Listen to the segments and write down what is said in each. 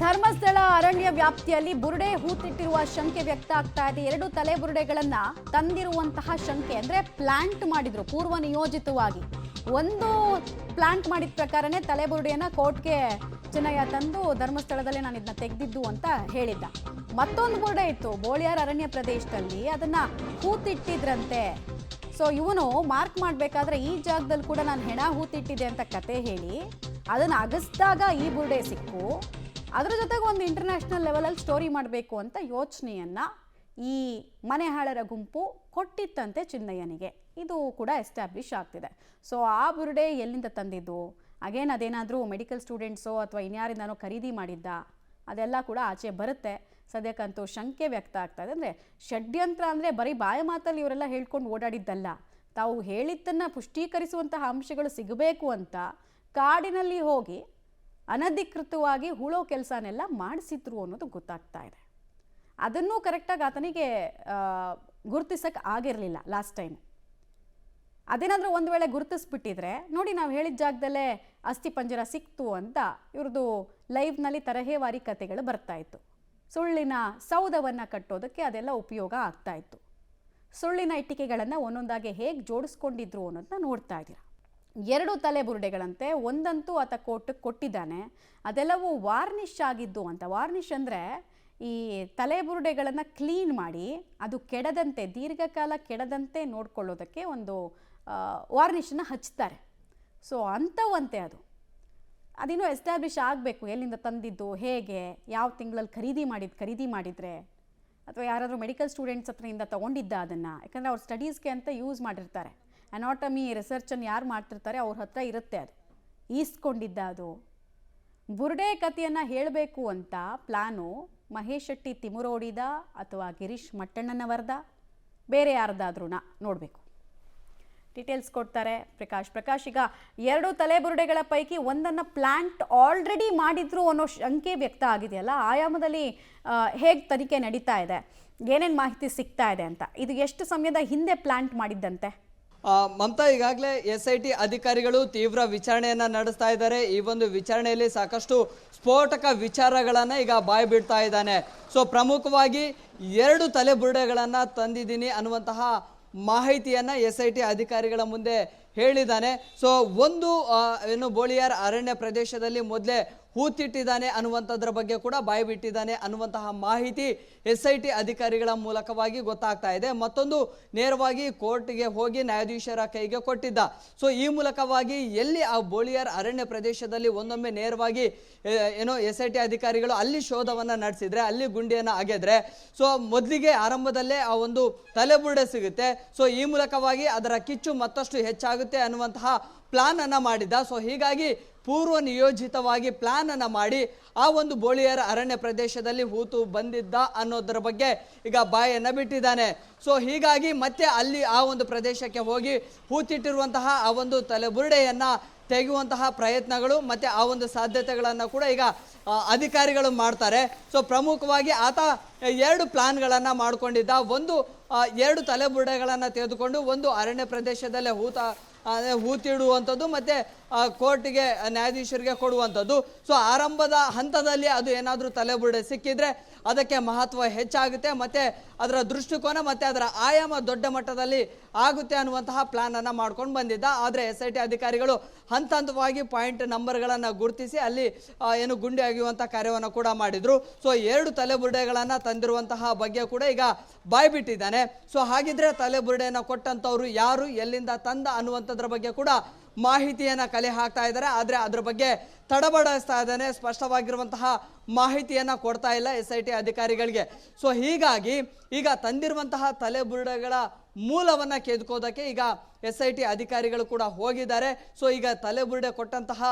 ಧರ್ಮಸ್ಥಳ ಅರಣ್ಯ ವ್ಯಾಪ್ತಿಯಲ್ಲಿ ಬುರುಡೆ ಹೂತಿಟ್ಟಿರುವ ಶಂಕೆ ವ್ಯಕ್ತ ಆಗ್ತಾ ಇದೆ. 2 ತಲೆ ಬುರುಡೆಗಳನ್ನ ತಂದಿರುವಂತಹ ಶಂಕೆ ಅಂದ್ರೆ ಪ್ಲಾಂಟ್ ಮಾಡಿದ್ರು ಪೂರ್ವ ನಿಯೋಜಿತವಾಗಿ. ಒಂದು ಪ್ಲಾಂಟ್ ಮಾಡಿದ ಪ್ರಕಾರನೇ ತಲೆ ಬುರುಡೆಯನ್ನ ಕೋರ್ಟ್ಗೆ ಚಿನ್ನಯ್ಯ ತಂದು ಧರ್ಮಸ್ಥಳದಲ್ಲಿ ನಾನು ಇದನ್ನ ತೆಗೆದಿದ್ದು ಅಂತ ಹೇಳಿದ್ದ. ಮತ್ತೊಂದು ಬುರುಡೆ ಇತ್ತು ಬೋಳಿಯಾರ್ ಅರಣ್ಯ ಪ್ರದೇಶದಲ್ಲಿ, ಅದನ್ನ ಹೂತಿಟ್ಟಿದ್ರಂತೆ. ಸೊ ಇವನು ಮಾರ್ಕ್ ಮಾಡಬೇಕಾದ್ರೆ ಈ ಜಾಗದಲ್ಲಿ ಕೂಡ ನಾನು ಹೆಣ ಹೂತಿಟ್ಟಿದೆ ಅಂತ ಕತೆ ಹೇಳಿ ಅದನ್ನು ಅಗಸ್ದಾಗ ಈ ಬುರುಡೆ ಸಿಕ್ಕು. ಅದರ ಜೊತೆಗೆ ಒಂದು ಇಂಟರ್ನ್ಯಾಷನಲ್ ಲೆವೆಲಲ್ಲಿ ಸ್ಟೋರಿ ಮಾಡಬೇಕು ಅಂತ ಯೋಚನೆಯನ್ನು ಈ ಮನೆಹಾಳರ ಗುಂಪು ಕೊಟ್ಟಿತ್ತಂತೆ ಚಿನ್ನಯ್ಯನಿಗೆ. ಇದು ಕೂಡ ಎಸ್ಟಾಬ್ಲಿಷ್ ಆಗ್ತಿದೆ. ಸೊ ಆ ಬುರುಡೆ ಎಲ್ಲಿಂದ ತಂದಿದ್ದು, ಅಗೇನ್ ಅದೇನಾದರೂ ಮೆಡಿಕಲ್ ಸ್ಟೂಡೆಂಟ್ಸೋ ಅಥವಾ ಇನ್ಯಾರಿಂದನೋ ಖರೀದಿ ಮಾಡಿದ್ದ, ಅದೆಲ್ಲ ಕೂಡ ಆಚೆ ಬರುತ್ತೆ. ಸದ್ಯಕ್ಕಂತೂ ಶಂಕೆ ವ್ಯಕ್ತ ಆಗ್ತಾ ಇದೆ. ಅಂದರೆ ಷಡ್ಯಂತ್ರ ಅಂದರೆ ಬರೀ ಬಾಯ ಮಾತಲ್ಲಿ ಇವರೆಲ್ಲ ಹೇಳ್ಕೊಂಡು ಓಡಾಡಿದ್ದಲ್ಲ, ತಾವು ಹೇಳಿದ್ದನ್ನು ಪುಷ್ಟೀಕರಿಸುವಂತಹ ಅಂಶಗಳು ಸಿಗಬೇಕು ಅಂತ ಕಾಡಿನಲ್ಲಿ ಹೋಗಿ ಅನಧಿಕೃತವಾಗಿ ಹೂಳೋ ಕೆಲಸನೆಲ್ಲ ಮಾಡಿಸಿದ್ರು ಅನ್ನೋದು ಗೊತ್ತಾಗ್ತಾ ಇದೆ. ಅದನ್ನೂ ಕರೆಕ್ಟಾಗಿ ಆತನಿಗೆ ಗುರುತಿಸಕ್ಕೆ ಆಗಿರಲಿಲ್ಲ ಲಾಸ್ಟ್ ಟೈಮ್. ಅದೇನಾದರೂ ಒಂದು ವೇಳೆ ಗುರುತಿಸ್ಬಿಟ್ಟಿದ್ರೆ ನೋಡಿ, ನಾವು ಹೇಳಿದ ಜಾಗದಲ್ಲೇ ಅಸ್ಥಿ ಪಂಜರ ಸಿಕ್ತು ಅಂತ ಇವ್ರದ್ದು ಲೈವ್ನಲ್ಲಿ ತರಹೇವಾರಿ ಕತೆಗಳು ಬರ್ತಾ ಇತ್ತು. ಸುಳ್ಳಿನ ಸೌಧವನ್ನು ಕಟ್ಟೋದಕ್ಕೆ ಅದೆಲ್ಲ ಉಪಯೋಗ ಆಗ್ತಾ ಇತ್ತು. ಸುಳ್ಳಿನ ಇಟ್ಟಿಗೆಗಳನ್ನು ಒಂದೊಂದಾಗಿ ಹೇಗೆ ಜೋಡಿಸ್ಕೊಂಡಿದ್ರು ಅನ್ನೋದನ್ನ ನೋಡ್ತಾ ಇದ್ದೀರಾ. 2 ತಲೆ ಬುರುಡೆಗಳಂತೆ, ಒಂದಂತೂ ಆತ ಕೋರ್ಟ್ಗೆ ಕೊಟ್ಟಿದ್ದಾನೆ. ಅದೆಲ್ಲವೂ ವಾರ್ನಿಷ್ ಆಗಿದ್ದು ಅಂತ. ವಾರ್ನಿಷ್ ಅಂದರೆ ಈ ತಲೆ ಬುರುಡೆಗಳನ್ನು ಕ್ಲೀನ್ ಮಾಡಿ ಅದು ಕೆಡದಂತೆ, ದೀರ್ಘಕಾಲ ಕೆಡದಂತೆ ನೋಡ್ಕೊಳ್ಳೋದಕ್ಕೆ ಒಂದು ವಾರ್ನಿಷನ್ನು ಹಚ್ತಾರೆ. ಸೊ ಅಂಥವಂತೆ ಅದಿನ್ನೂ ಎಸ್ಟಾಬ್ಲಿಷ್ ಆಗಬೇಕು. ಎಲ್ಲಿಂದ ತಂದಿದ್ದು, ಹೇಗೆ, ಯಾವ ತಿಂಗಳಲ್ಲಿ ಖರೀದಿ ಮಾಡಿದರೆ, ಅಥವಾ ಯಾರಾದರೂ ಮೆಡಿಕಲ್ ಸ್ಟೂಡೆಂಟ್ಸ್ ಹತ್ರದಿಂದ ತೊಗೊಂಡಿದ್ದ ಅದನ್ನು. ಯಾಕಂದರೆ ಅವ್ರು ಸ್ಟಡೀಸ್ಗೆ ಅಂತ ಯೂಸ್ ಮಾಡಿರ್ತಾರೆ. ಅನಾಟಮಿ ರಿಸರ್ಚನ್ನು ಯಾರು ಮಾಡ್ತಿರ್ತಾರೆ ಅವ್ರ ಹತ್ರ ಇರುತ್ತೆ. ಅದು ಈಸ್ಕೊಂಡಿದ್ದ ಅದು ಬುರುಡೆ ಕಥೆಯನ್ನು ಹೇಳಬೇಕು ಅಂತ ಪ್ಲಾನು ಮಹೇಶ್ ಶೆಟ್ಟಿ ತಿಮುರೋಡಿದ ಅಥವಾ ಗಿರೀಶ್ ಮಟ್ಟಣ್ಣನವರ್ದ, ಬೇರೆ ಯಾರ್ದಾದ್ರೂ ನೋಡಬೇಕು. ಡೀಟೇಲ್ಸ್ ಕೊಡ್ತಾರೆ ಪ್ರಕಾಶ್. ಈಗ 2 ತಲೆ ಬುರುಡೆಗಳ ಪೈಕಿ ಒಂದನ್ನು ಪ್ಲಾಂಟ್ ಆಲ್ರೆಡಿ ಮಾಡಿದ್ರು ಅನ್ನೋ ಶಂಕೆ ವ್ಯಕ್ತ ಆಗಿದೆಯಲ್ಲ, ಆಯಾಮದಲ್ಲಿ ಹೇಗೆ ತನಿಖೆ ನಡೀತಾ ಇದೆ, ಏನೇನು ಮಾಹಿತಿ ಸಿಗ್ತಾ ಇದೆ ಅಂತ. ಇದು ಎಷ್ಟು ಸಮಯದ ಹಿಂದೆ ಪ್ಲಾಂಟ್ ಮಾಡಿದ್ದಂತೆ? ಮಮತಾ, ಈಗಾಗಲೇ SIT ಅಧಿಕಾರಿಗಳು ತೀವ್ರ ವಿಚಾರಣೆಯನ್ನ ನಡೆಸ್ತಾ ಇದ್ದಾರೆ. ಈ ಒಂದು ವಿಚಾರಣೆಯಲ್ಲಿ ಸಾಕಷ್ಟು ಸ್ಫೋಟಕ ವಿಚಾರಗಳನ್ನ ಈಗ ಬಾಯಿ ಬಿಡ್ತಾ ಇದ್ದಾನೆ. ಸೊ ಪ್ರಮುಖವಾಗಿ 2 ತಲೆ ಬುರುಡೆಗಳನ್ನ ತಂದಿದ್ದೀನಿ ಅನ್ನುವಂತಹ ಮಾಹಿತಿಯನ್ನ SIT ಅಧಿಕಾರಿಗಳ ಮುಂದೆ ಹೇಳಿದ್ದಾನೆ. ಸೊ ಒಂದು ಏನು ಬೋಳಿಯಾರ್ ಅರಣ್ಯ ಪ್ರದೇಶದಲ್ಲಿ ಮೊದಲೇ ಹೂತಿಟ್ಟಿದ್ದಾನೆ ಅನ್ನುವಂಥದ್ರ ಬಗ್ಗೆ ಕೂಡ ಬಾಯಿ ಬಿಟ್ಟಿದ್ದಾನೆ ಅನ್ನುವಂತಹ ಮಾಹಿತಿ SIT ಅಧಿಕಾರಿಗಳ ಮೂಲಕವಾಗಿ ಗೊತ್ತಾಗ್ತಾ ಇದೆ. ಮತ್ತೊಂದು ನೇರವಾಗಿ ಕೋರ್ಟ್ಗೆ ಹೋಗಿ ನ್ಯಾಯಾಧೀಶರ ಕೈಗೆ ಕೊಟ್ಟಿದ್ದ. ಸೊ ಈ ಮೂಲಕವಾಗಿ ಎಲ್ಲಿ ಆ ಬೋಳಿಯಾರ್ ಅರಣ್ಯ ಪ್ರದೇಶದಲ್ಲಿ ಒಂದೊಮ್ಮೆ ನೇರವಾಗಿ ಏನೋ SIT ಅಧಿಕಾರಿಗಳು ಅಲ್ಲಿ ಶೋಧವನ್ನು ನಡೆಸಿದ್ರೆ, ಅಲ್ಲಿ ಗುಂಡಿಯನ್ನು ಅಗೆದ್ರೆ, ಸೊ ಮೊದಲಿಗೆ ಆರಂಭದಲ್ಲೇ ಆ ಒಂದು ತಲೆಬುರುಡೆ ಸಿಗುತ್ತೆ. ಸೊ ಈ ಮೂಲಕವಾಗಿ ಅದರ ಕಿಚ್ಚು ಮತ್ತಷ್ಟು ಹೆಚ್ಚಾಗುತ್ತೆ ಅನ್ನುವಂತಹ ಪ್ಲಾನ್ ಅನ್ನ ಮಾಡಿದ್ದ. ಸೊ ಹೀಗಾಗಿ ಪೂರ್ವ ನಿಯೋಜಿತವಾಗಿ ಪ್ಲಾನ್ ಅನ್ನ ಮಾಡಿ ಆ ಒಂದು ಬೋಳಿಯಾರ ಅರಣ್ಯ ಪ್ರದೇಶದಲ್ಲಿ ಹೂತು ಬಂದಿದ್ದ ಅನ್ನೋದರ ಬಗ್ಗೆ ಈಗ ಬಾಯನ್ನ ಬಿಟ್ಟಿದ್ದಾನೆ. ಸೊ ಹೀಗಾಗಿ ಮತ್ತೆ ಅಲ್ಲಿ ಆ ಒಂದು ಪ್ರದೇಶಕ್ಕೆ ಹೋಗಿ ಹೂತಿಟ್ಟಿರುವಂತಹ ಆ ಒಂದು ತಲೆಬುರುಡೆಯನ್ನ ತೆಗೆಯುವಂತಹ ಪ್ರಯತ್ನಗಳು ಮತ್ತೆ ಆ ಒಂದು ಸಾಧ್ಯತೆಗಳನ್ನು ಕೂಡ ಈಗ ಅಧಿಕಾರಿಗಳು ಮಾಡ್ತಾರೆ. ಸೊ ಪ್ರಮುಖವಾಗಿ ಆತ 2 ಪ್ಲಾನ್ಗಳನ್ನು ಮಾಡ್ಕೊಂಡಿದ್ದ. ಒಂದು 2 ತಲೆಬುರುಡೆಗಳನ್ನು ತೆಗೆದುಕೊಂಡು ಒಂದು ಅರಣ್ಯ ಪ್ರದೇಶದಲ್ಲೇ ಹೂತಿಡುವಂಥದ್ದು ಮತ್ತೆ ಕೋರ್ಟ್ಗೆ ನ್ಯಾಯಾಧೀಶರಿಗೆ ಕೊಡುವಂಥದ್ದು. ಸೊ ಆರಂಭದ ಹಂತದಲ್ಲಿ ಅದು ಏನಾದರೂ ತಲೆಬುರುಡೆ ಸಿಕ್ಕಿದ್ರೆ ಅದಕ್ಕೆ ಮಹತ್ವ ಹೆಚ್ಚಾಗುತ್ತೆ, ಮತ್ತೆ ಅದರ ದೃಷ್ಟಿಕೋನ ಮತ್ತೆ ಅದರ ಆಯಾಮ ದೊಡ್ಡ ಮಟ್ಟದಲ್ಲಿ ಆಗುತ್ತೆ ಅನ್ನುವಂತಹ ಪ್ಲಾನ್ ಅನ್ನ ಮಾಡ್ಕೊಂಡು ಬಂದಿದ್ದ. ಆದರೆ SIT ಅಧಿಕಾರಿಗಳು ಹಂತ ಹಂತವಾಗಿ ಪಾಯಿಂಟ್ ನಂಬರ್ಗಳನ್ನು ಗುರುತಿಸಿ ಅಲ್ಲಿ ಏನು ಗುಂಡಿ ಅಗೆಯುವಂಥ ಕಾರ್ಯವನ್ನು ಕೂಡ ಮಾಡಿದ್ರು. ಸೊ 2 ತಲೆಬುರುಡೆಗಳನ್ನು ತಂದಿರುವಂತಹ ಬಗ್ಗೆ ಕೂಡ ಈಗ ಬಾಯಿ ಬಿಟ್ಟಿದ್ದಾನೆ. ಸೊ ಹಾಗಿದ್ರೆ ತಲೆಬುರುಡೆಯನ್ನು ಕೊಟ್ಟಂಥವ್ರು ಯಾರು, ಎಲ್ಲಿಂದ ತಂದ ಅನ್ನುವಂಥದ್ರ ಬಗ್ಗೆ ಕೂಡ ಮಾಹಿತಿಯನ್ನು ಕಲೆ ಹಾಕ್ತಾ ಇದ್ದಾರೆ. ಆದರೆ ಅದ್ರ ಬಗ್ಗೆ ತಡಬಡಿಸ್ತಾ ಇದ್ದಾನೆ, ಸ್ಪಷ್ಟವಾಗಿರುವಂತಹ ಮಾಹಿತಿಯನ್ನು ಕೊಡ್ತಾ ಇಲ್ಲ SIT ಅಧಿಕಾರಿಗಳಿಗೆ. ಸೊ ಹೀಗಾಗಿ ಈಗ ತಂದಿರುವಂತಹ ತಲೆಬುರುಡೆಗಳ ಮೂಲವನ್ನು ಕೆದಕೋದಕ್ಕೆ ಈಗ SIT ಅಧಿಕಾರಿಗಳು ಕೂಡ ಹೋಗಿದ್ದಾರೆ. ಸೊ ಈಗ ತಲೆಬುರುಡೆ ಕೊಟ್ಟಂತಹ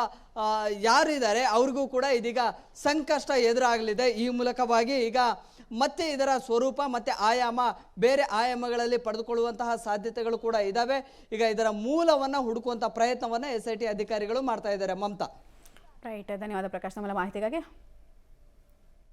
ಯಾರಿದ್ದಾರೆ ಅವ್ರಿಗೂ ಕೂಡ ಇದೀಗ ಸಂಕಷ್ಟ ಎದುರಾಗಲಿದೆ. ಈ ಮೂಲಕವಾಗಿ ಈಗ ಮತ್ತೆ ಇದರ ಸ್ವರೂಪ ಮತ್ತೆ ಆಯಾಮ ಬೇರೆ ಆಯಾಮಗಳಲ್ಲಿ ಪಡೆದುಕೊಳ್ಳುವಂತಹ ಸಾಧ್ಯತೆಗಳು ಕೂಡ ಇದ್ದಾವೆ. ಈಗ ಇದರ ಮೂಲವನ್ನು ಹುಡುಕುವಂಥ ಪ್ರಯತ್ನವನ್ನು SIT ಅಧಿಕಾರಿಗಳು ಮಾಡ್ತಾ ಇದ್ದಾರೆ. ಮಮತಾ. ರೈಟ್, ಧನ್ಯವಾದ ಪ್ರಕಾಶ್, ನಮ್ಮಲ್ಲ ಮಾಹಿತಿಗಾಗಿ.